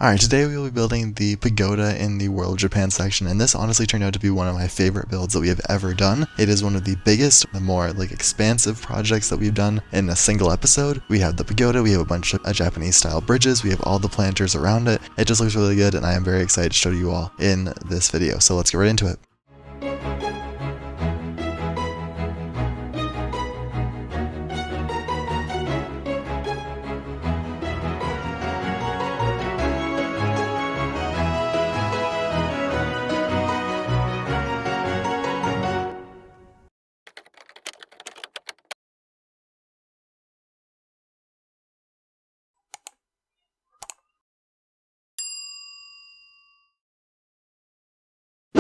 Alright, today we will be building the pagoda in the World of Japan section, and this honestly turned out to be one of my favorite builds that we have ever done. It is one of the biggest, the more expansive projects that we've done in a single episode. We have the pagoda, we have a bunch of Japanese style bridges, we have all the planters around it. It just looks really good, and I am very excited to show you all in this video. So let's get right into it.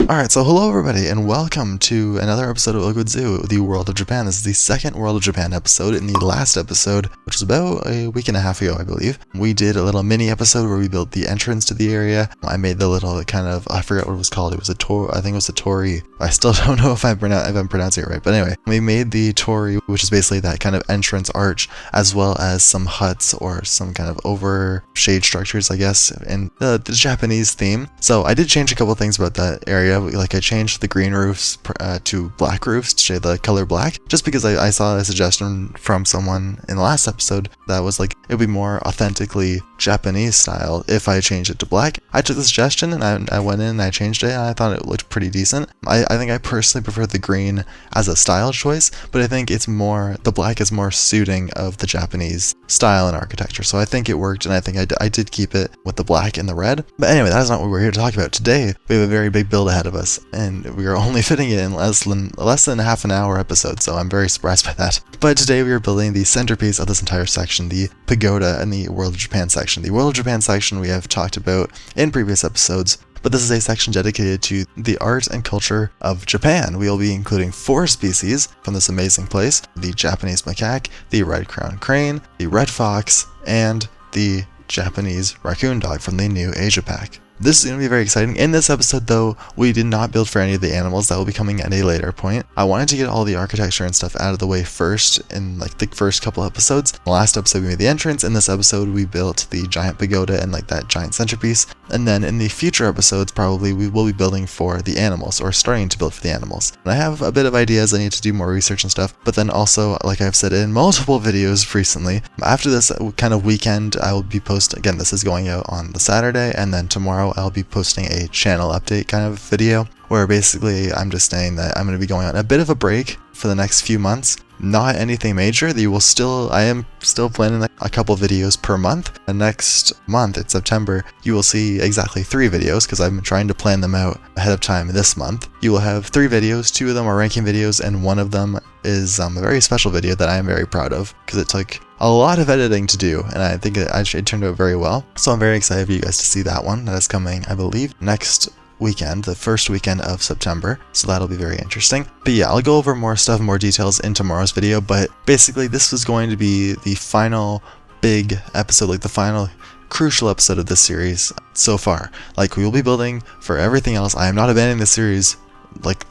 Alright, so hello everybody, and welcome to another episode of OakWood Zoo, the World of Japan. This is the second World of Japan episode. In the last episode, which was about a week and a half ago, I believe, we did a little mini episode where we built the entrance to the area. I made the little kind of, I forgot what it was called, it was a I think it was a torii. I still don't know if I'm pronouncing it right, but anyway, we made the torii, which is basically that kind of entrance arch, as well as some huts or some kind of over shade structures, I guess, in the Japanese theme. So I did change a couple things about that area. Like I changed the green roofs to black roofs to shade the color black, just because I saw a suggestion from someone in the last episode that was like, it would be more authentically Japanese style if I changed it to black. I took the suggestion and I went in and I changed it, and I thought it looked pretty decent. I think I personally prefer the green as a style choice, but I think it's more, the black is more suiting of the Japanese style and architecture. So I think it worked, and I think I did keep it with the black and the red. But anyway, that is not what we're here to talk about. Today, we have a very big build ahead of us, and we are only fitting it in less than half an hour episode, so I'm very surprised by that. But today we are building the centerpiece of this entire section, the pagoda in the World of Japan section. The World of Japan section we have talked about in previous episodes, but this is a section dedicated to the art and culture of Japan. We will be including 4 species from this amazing place: the Japanese macaque, the red-crowned crane, the red fox, and the Japanese raccoon dog from the new Asia pack. This is going to be very exciting. In this episode, though, we did not build for any of the animals. That will be coming at a later point. I wanted to get all the architecture and stuff out of the way first in the first couple episodes. In the last episode, we made the entrance. In this episode, we built the giant pagoda and that giant centerpiece. And then in the future episodes, probably we will be building for the animals, or starting to build for the animals. And I have a bit of ideas. I need to do more research and stuff. But then also, like I've said in multiple videos recently, after this kind of weekend, I will be posting, again, this is going out on the Saturday, and then tomorrow I'll be posting a channel update kind of video where basically I'm just saying that I'm going to be going on a bit of a break for the next few months. Not anything major. I am still planning a couple videos per month. And next month, in September, you will see exactly 3 videos, because I've been trying to plan them out ahead of time this month. You will have 3 videos, 2 of them are ranking videos, and one of them is a very special video that I am very proud of, because it took a lot of editing to do, and I think it turned out very well. So I'm very excited for you guys to see that one. That is coming, I believe, next weekend, the first weekend of September, so that'll be very interesting. But yeah, I'll go over more stuff, more details in tomorrow's video, but basically this was going to be the final big episode, the final crucial episode of this series so far. We will be building for everything else. I am not abandoning the series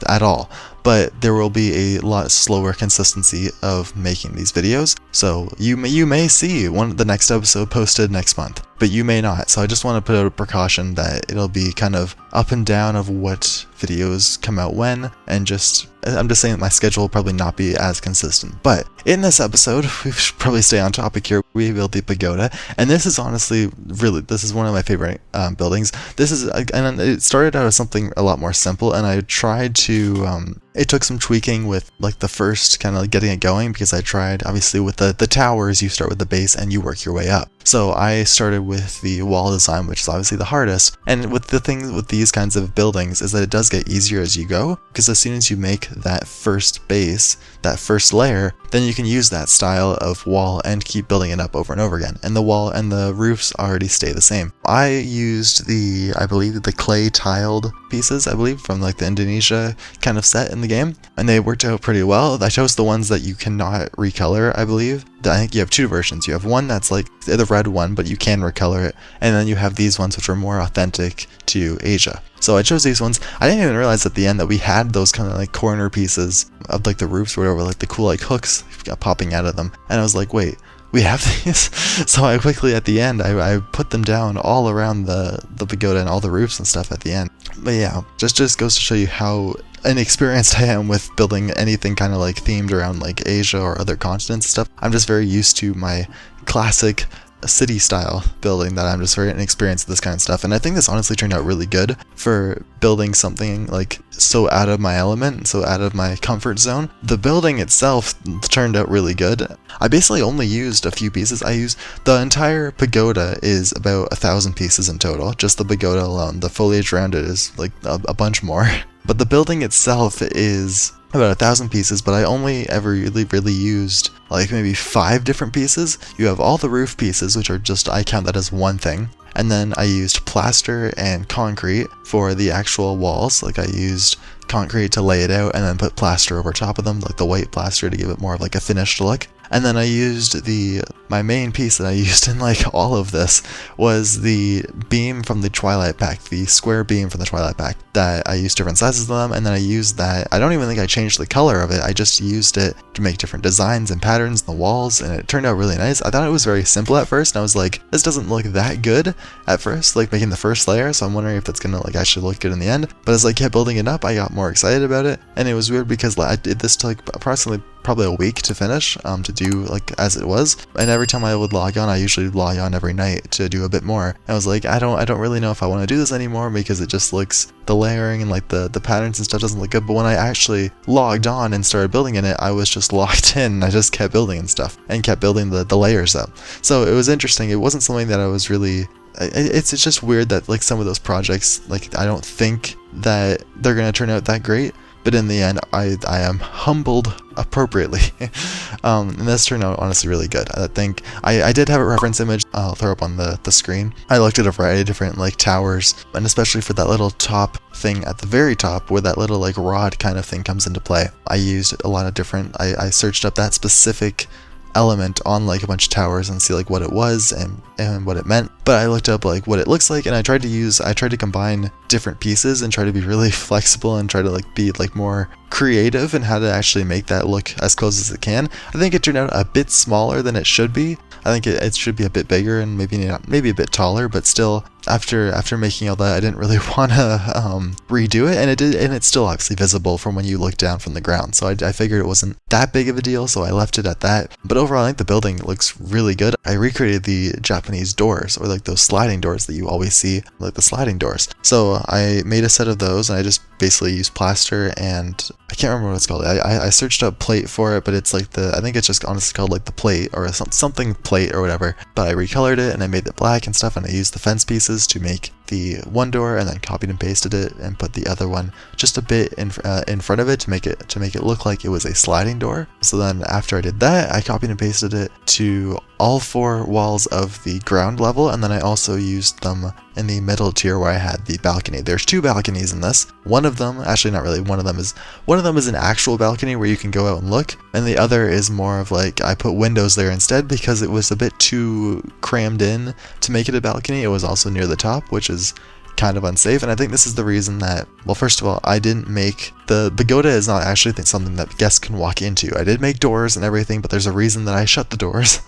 at all, but there will be a lot slower consistency of making these videos. So you may see the next episode posted next month, but you may not. So I just want to put out a precaution that it'll be kind of up and down of what videos come out when, and I'm just saying that my schedule will probably not be as consistent. But in this episode, we should probably stay on topic here. We built the pagoda, and this is honestly, this is one of my favorite buildings. And it started out as something a lot more simple, and I tried to, it took some tweaking with the first kind of getting it going, because I tried, obviously with the towers, you start with the base and you work your way up. So I started with the wall design, which is obviously the hardest. And with the thing with these kinds of buildings is that it does get easier as you go, because as soon as you make that first base, that first layer, then you can use that style of wall and keep building it up over and over again. And the wall and the roofs already stay the same. I used I believe the clay tiled pieces, I believe, from the Indonesia kind of set in the game, and they worked out pretty well. I chose the ones that you cannot recolor, I believe. I think you have 2 versions. You have one that's the red one, but you can recolor it, and then you have these ones which are more authentic to Asia. So I chose these ones. I didn't even realize at the end that we had those kind of corner pieces of the roofs or whatever, the cool hooks popping out of them. And I was like, wait, we have these. So I quickly, at the end, I put them down all around the pagoda and all the roofs and stuff at the end. But yeah, just goes to show you how inexperienced I am with building anything kind of like themed around like Asia or other continents and stuff. I'm just very used to my classic city style building, that I'm just very inexperienced with this kind of stuff. And I think this honestly turned out really good for building something like so out of my element, so out of my comfort zone. The building itself turned out really good. I basically only used a few pieces. I used the entire pagoda is about 1,000 pieces in total, just the pagoda alone. The foliage around it is like a bunch more. But the building itself is about 1,000 pieces, but I only ever really used like maybe 5 different pieces. You have all the roof pieces, which are just, I count that as one thing. And then I used plaster and concrete for the actual walls. Like I used concrete to lay it out and then put plaster over top of them, like the white plaster to give it more of like a finished look. And then I used my main piece that I used in like all of this was the beam from the Twilight Pack, the square beam from the Twilight Pack, that I used different sizes of them, and then I used that. I don't even think I changed the color of it, I just used it to make different designs and patterns in the walls, and it turned out really nice. I thought it was very simple at first, and I was like, this doesn't look that good at first, like making the first layer, so I'm wondering if that's gonna like actually look good in the end. But as I kept building it up, I got more excited about it, and it was weird because I did this to like approximately probably a week to finish, to do like as it was, and every time I would log on, I usually log on every night to do a bit more. I was like, I don't really know if I want to do this anymore, because it just looks, the layering and like the patterns and stuff doesn't look good. But when I actually logged on and started building in it, I was just locked in, and I just kept building and stuff, and kept building the layers up. So it was interesting. It wasn't something that I was really, it's just weird that like some of those projects, like I don't think that they're gonna turn out that great, but in the end, I am humbled appropriately. And this turned out honestly really good. I think I did have a reference image I'll throw up on the screen. I looked at a variety of different like towers, and especially for that little top thing at the very top where that little like rod kind of thing comes into play, I used a lot of different, I searched up that specific element on like a bunch of towers and see like what it was and what it meant. But I looked up like what it looks like, and I tried to combine different pieces and try to be really flexible and try to like be like more creative in how to actually make that look as close as it can. I think it turned out a bit smaller than it should be. I think it should be a bit bigger and maybe a bit taller, but still, after making all that, I didn't really want to redo it, and it's still obviously visible from when you look down from the ground. So I figured it wasn't that big of a deal, so I left it at that. But overall, I think the building looks really good. I recreated the Japanese doors, or like those sliding doors that you always see, like the sliding doors. So I made a set of those, and I just basically used plaster, and I can't remember what it's called. I searched up plate for it, but it's like I think it's just honestly called like the plate or something plate or whatever. But I recolored it and I made it black and stuff, and I used the fence pieces to make the one door, and then copied and pasted it and put the other one just a bit in front of it to make it look like it was a sliding door. So then after I did that, I copied and pasted it to all 4 walls of the ground level, and then I also used them in the middle tier where I had the balcony. There's 2 balconies in this. One of them, actually not really, one of them is an actual balcony where you can go out and look, and the other is more of like, I put windows there instead because it was a bit too crammed in to make it a balcony. It was also near the top, which is kind of unsafe, and I think this is the reason that, well, first of all, I didn't make the pagoda is not actually something that guests can walk into. I did make doors and everything, but there's a reason that I shut the doors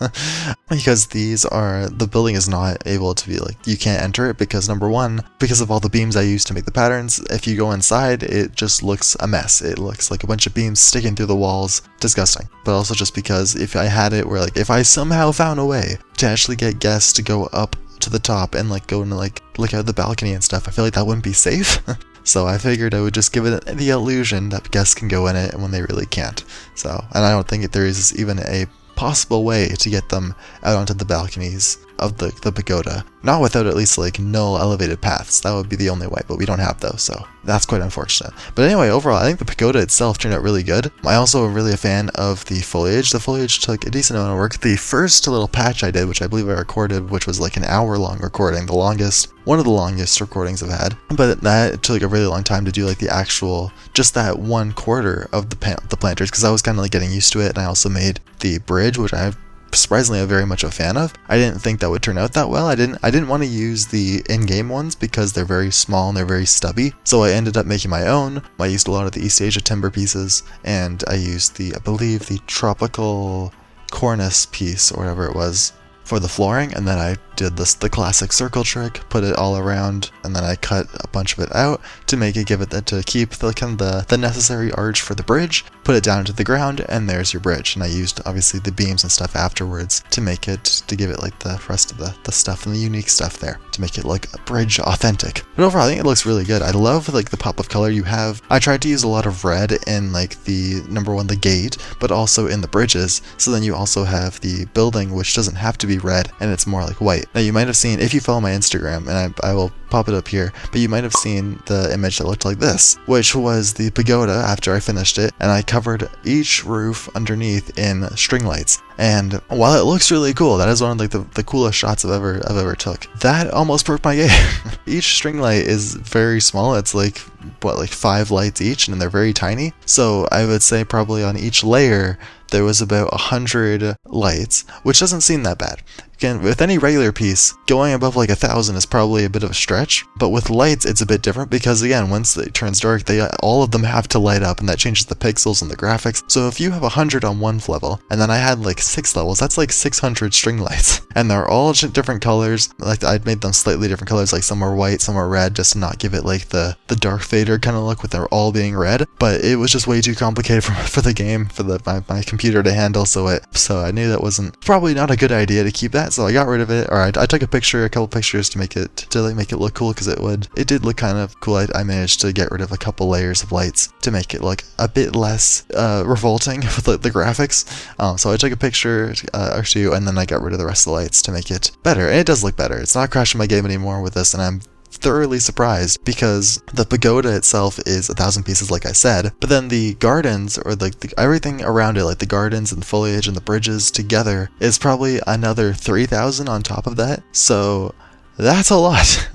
because the building is not able to be like, you can't enter it because number one, because of all the beams I used to make the patterns, if you go inside, it just looks a mess. It looks like a bunch of beams sticking through the walls, disgusting. But also just because if I had it where like, if I somehow found a way to actually get guests to go up to the top and like go and like look out the balcony and stuff, I feel like that wouldn't be safe. So I figured I would just give it the illusion that guests can go in it when they really can't. So, and I don't think there is even a possible way to get them out onto the balconies of the pagoda, not without at least like null elevated paths. That would be the only way, but we don't have those, so that's quite unfortunate. But anyway, overall, I think the pagoda itself turned out really good. I also am really a fan of the foliage. The foliage took a decent amount of work. The first little patch I did, which I believe I recorded, which was like an hour-long recording, one of the longest recordings I've had, but that took a really long time to do, like the actual, just that 1/4 of the planters, because I was kind of like getting used to it, and I also made the bridge, which I surprisingly I'm very much a fan of. I didn't think that would turn out that well. I didn't want to use the in-game ones because they're very small and they're very stubby, so I ended up making my own. I used a lot of the East Asia timber pieces, and I used I believe the tropical cornice piece or whatever it was for the flooring, and then I did the classic circle trick, put it all around, and then I cut a bunch of it out to make it to keep the necessary arch for the bridge, put it down to the ground, and there's your bridge. And I used obviously the beams and stuff afterwards to give it like the rest of the stuff and the unique stuff there to make it look a bridge authentic. But overall, I think it looks really good. I love like the pop of color you have. I tried to use a lot of red in like the number one, the gate, but also in the bridges. So then you also have the building, which doesn't have to be red, and it's more like white. Now you might have seen, if you follow my Instagram, and I will pop it up here, but you might have seen the image that looked like this, which was the pagoda after I finished it, and I covered each roof underneath in string lights. And while it looks really cool, that is one of like the coolest shots I've ever took. That almost broke my game. Each string light is very small. It's like 5 lights each, and they're very tiny. So I would say probably on each layer there was about 100 lights, which doesn't seem that bad. Again, with any regular piece, going above like 1,000 is probably a bit of a stretch, but with lights it's a bit different because again, once it turns dark, all of them have to light up, and that changes the pixels and the graphics. So if you have 100 on one level, and then I had like 6 levels, that's like 600 string lights, and they're all different colors. Like I'd made them slightly different colors, like some are white, some are red, just to not give it like the Darth Vader kind of look with them all being red. But it was just way too complicated for the game, for my computer to handle. So I knew that wasn't probably not a good idea to keep that. So I got rid of it, or I took a couple pictures to make it look cool, because it did look kind of cool. I managed to get rid of a couple layers of lights to make it look a bit less revolting with the graphics. So I took a picture or two, and then I got rid of the rest of the lights to make it better. And it does look better. It's not crashing my game anymore with this, and I'm thoroughly surprised because the pagoda itself is 1,000 pieces, like I said, but then the gardens, or like everything around it, like the gardens and the foliage and the bridges together, is probably another 3,000 on top of that. So that's a lot.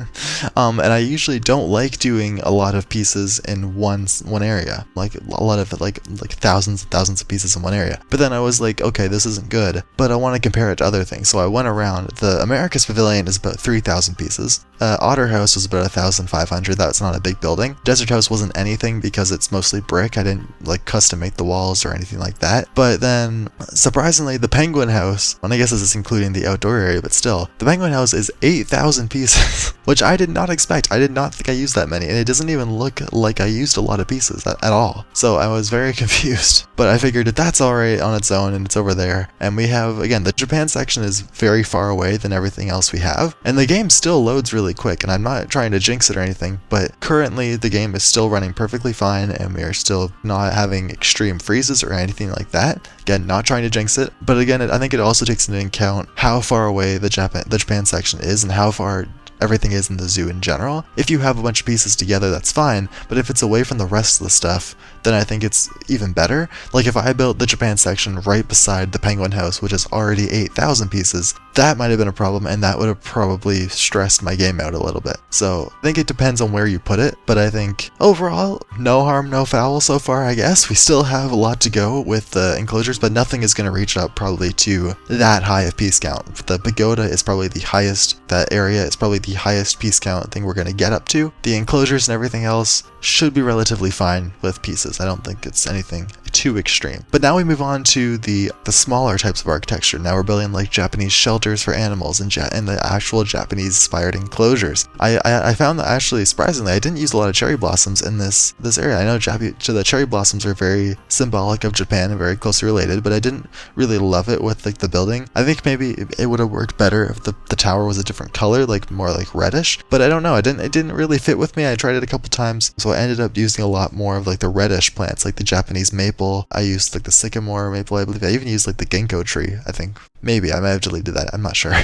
And I usually don't like doing a lot of pieces in one area, like a lot of like thousands and thousands of pieces in one area. But then I was like, okay, this isn't good, but I want to compare it to other things. So I went around. The America's Pavilion is about 3,000 pieces. Otter House was about 1,500. That's not a big building. Desert House wasn't anything because it's mostly brick. I didn't like custom make the walls or anything like that. But then surprisingly, the Penguin House, and I guess this is including the outdoor area, but still, the Penguin House is 8,000 pieces, which I did not expect. I did not think I used that many, and it doesn't even look like I used a lot of pieces at all. So I was very confused, but I figured that that's alright on its own, and it's over there. And we have, again, the Japan section is very far away than everything else we have, and the game still loads really quick, and I'm not trying to jinx it or anything, but currently the game is still running perfectly fine, and we are still not having extreme freezes or anything like that. Again, not trying to jinx it, but again, I think it also takes into account how far away the Japan section is and how far everything is in the zoo in general. If you have a bunch of pieces together, that's fine, but if it's away from the rest of the stuff, then I think it's even better. Like if I built the Japan section right beside the Penguin House, which is already 8,000 pieces, that might have been a problem, and that would have probably stressed my game out a little bit. So I think it depends on where you put it, but I think overall, no harm, no foul so far, I guess. We still have a lot to go with the enclosures, but nothing is going to reach up probably to that high of piece count. The pagoda is probably the highest, that area is probably the highest piece count thing we're going to get up to. The enclosures and everything else should be relatively fine with pieces. I don't think it's anything too extreme. But now we move on to the smaller types of architecture. Now we're building like Japanese shelters for animals and the actual Japanese inspired enclosures. I found that actually, surprisingly, I didn't use a lot of cherry blossoms in this area. I know the cherry blossoms are very symbolic of Japan and very closely related, but I didn't really love it with like the building. I think maybe it would have worked better if the tower was a different color, like more like reddish, but I don't know. It didn't really fit with me. I tried it a couple times, so I ended up using a lot more of like the reddish plants, like the Japanese maple. I used like the sycamore maple, I believe. I even used like the ginkgo tree, I think. Maybe I might have deleted that, I'm not sure.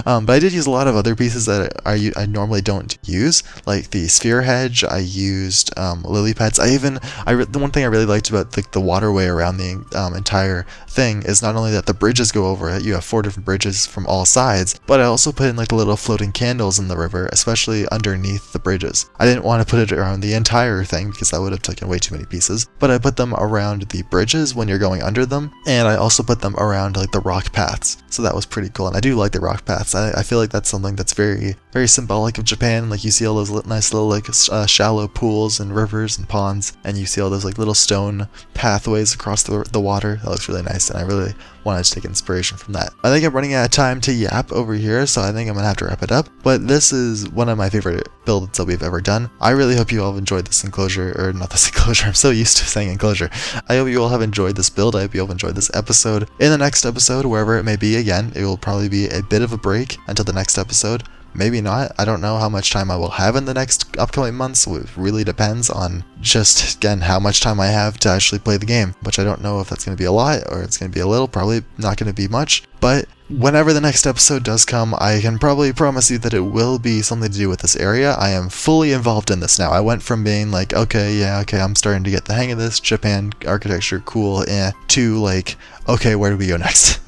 But I did use a lot of other pieces that I normally don't use, like the sphere hedge. I used lily pads. The one thing I really liked about the waterway around the entire thing is not only that the bridges go over it, you have 4 different bridges from all sides, but I also put in like the little floating candles in the river, especially underneath the bridges. I didn't want to put it around the entire thing because that would have taken way too many pieces, but I put them around the bridges when you're going under them, and I also put them around like the rock path paths. So that was pretty cool, and I do like the rock paths. I feel like that's something that's very, very symbolic of Japan. Like, you see all those nice little like shallow pools and rivers and ponds, and you see all those like little stone pathways across the water. That looks really nice, and I really wanted to take inspiration from that. I think I'm running out of time to yap over here, so I think I'm gonna have to wrap it up. But this is one of my favorite builds that we've ever done. I really hope you all have enjoyed this enclosure, or not this enclosure, I'm so used to saying enclosure. I hope you all have enjoyed this build. I hope you all have enjoyed this episode. In the next episode, wherever it may be, again, it will probably be a bit of a break until the next episode. Maybe not. I don't know how much time I will have in the next upcoming months. It really depends on just, again, how much time I have to actually play the game, which I don't know if that's going to be a lot or it's going to be a little. Probably not going to be much, but whenever the next episode does come, I can probably promise you that it will be something to do with this area. I am fully involved in this now. I went from being like, okay, I'm starting to get the hang of this, Japan architecture, cool, to like, okay, where do we go next?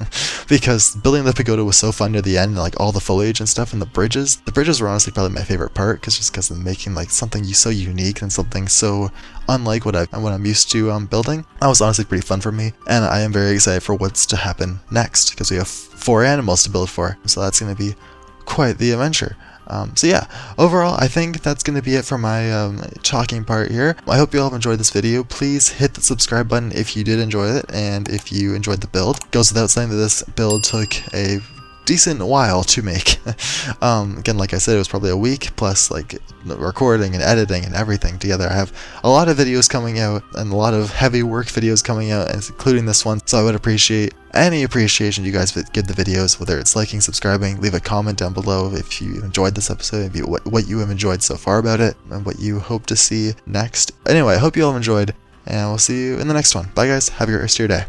Because building the pagoda was so fun near the end, and like all the foliage and stuff, and the bridges. The bridges were honestly probably my favorite part, because of making like something so unique and something so unlike what I'm used to building. That was honestly pretty fun for me, and I am very excited for what's to happen next, because we have 4 animals to build for, so that's going to be quite the adventure. So yeah, overall, I think that's going to be it for my talking part here. I hope you all have enjoyed this video. Please hit the subscribe button if you did enjoy it, and if you enjoyed the build. It goes without saying that this build took a decent while to make. Again, like I said, it was probably a week plus like recording and editing and everything together. I have a lot of videos coming out and a lot of heavy work videos coming out, including this one, so I would appreciate any appreciation you guys would give the videos, whether it's liking, subscribing, leave a comment down below if you enjoyed this episode, maybe what you have enjoyed so far about it, and what you hope to see next. Anyway, I hope you all have enjoyed, and we'll see you in the next one. Bye guys, have a great rest of your day.